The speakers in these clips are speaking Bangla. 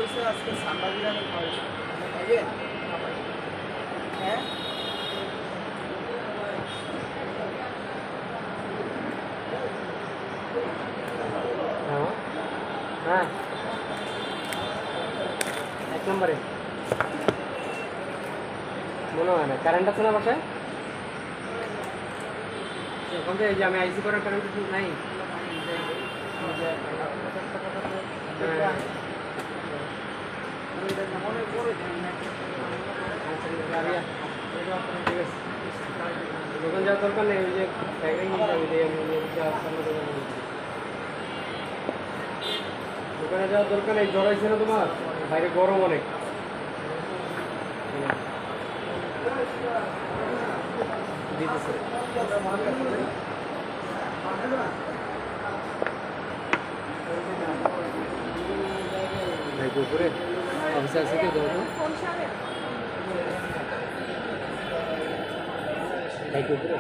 হয়েছে আজকে সাংবাদিকরা খাইবেন হ্যাঁ হ্যাঁ 1 নম্বরে মনে হয় না কারেন্ট আছে না বাসায় এখন তো এই যে আমি আইসি করার কারেন্ট নাই দোকান যাওয়ার দরকার নেই ওই যে দোকানে যাওয়ার দরকার নেই জ্বর হয়েছে না তোমার বাইরে গরম অনেক দিতেছে ভাই দুপুরে অফিসে আছে কি ভাই দুপুরে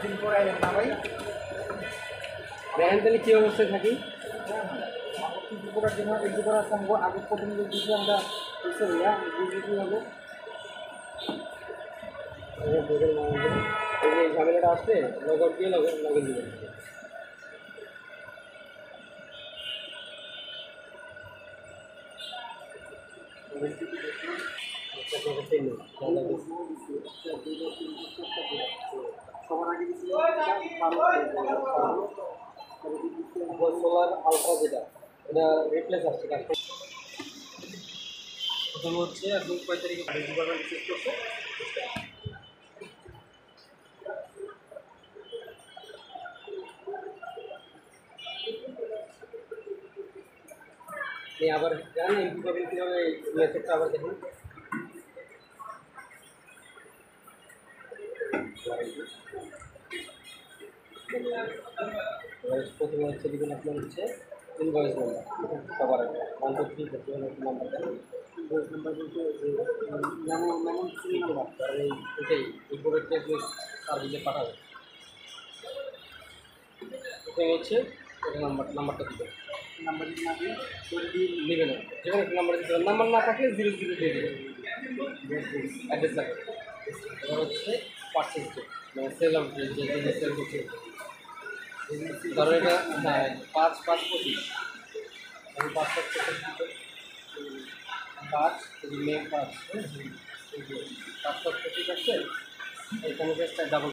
দিন পরে আইলেন না ভাই দেখেন তাহলে কী অবস্থায় থাকি করার জন্য এগুলো করার সঙ্গে আগে প্রথম যে কিছু আমরা বুঝতে ভাইয়া বুঝতে কী হবে এই যে ঝামেলাটা আসছে লগন দিয়ে লগন দিবেন সবার আগে সোলার আলট্রা যেটা এটা রিপ্লেস আসছে কাজটা প্রথম হচ্ছে একদম 5 তারিখে ডিপার্টমেন্ট রিসিভ করছে আবার জানেন এমপি পাবেন কীভাবে মেসেজটা আবার দেখুন প্রথমে হচ্ছে দিবেন আপনার হচ্ছে ইনভয়েস নাম্বার সবার আগে 1 2 3 নাম্বার দেন ইনভয়েস নাম্বার বলতে মেমন ফ্রি নাম্বার আর এটাই এই প্রোডাক্টটি আপনি সার্ভিসে পাঠাবেন এটা হচ্ছে এটা নাম্বারটা দিবেন নাম্বার না দিয়ে নেবেন না যেখানে একটা নাম্বার দিতে নাম্বার না থাকলে 00 দিয়ে দেবেন অ্যাড্রেস লাগে এবার হচ্ছে পার্চেস ডেট মানে সেল আউট যে জিনিস সেল করছে ধরো এটা হ্যাঁ 5/5/25 আমি 5/5/25 মে 5 5/5/25 আছে এখানে জাস্ট ডাবল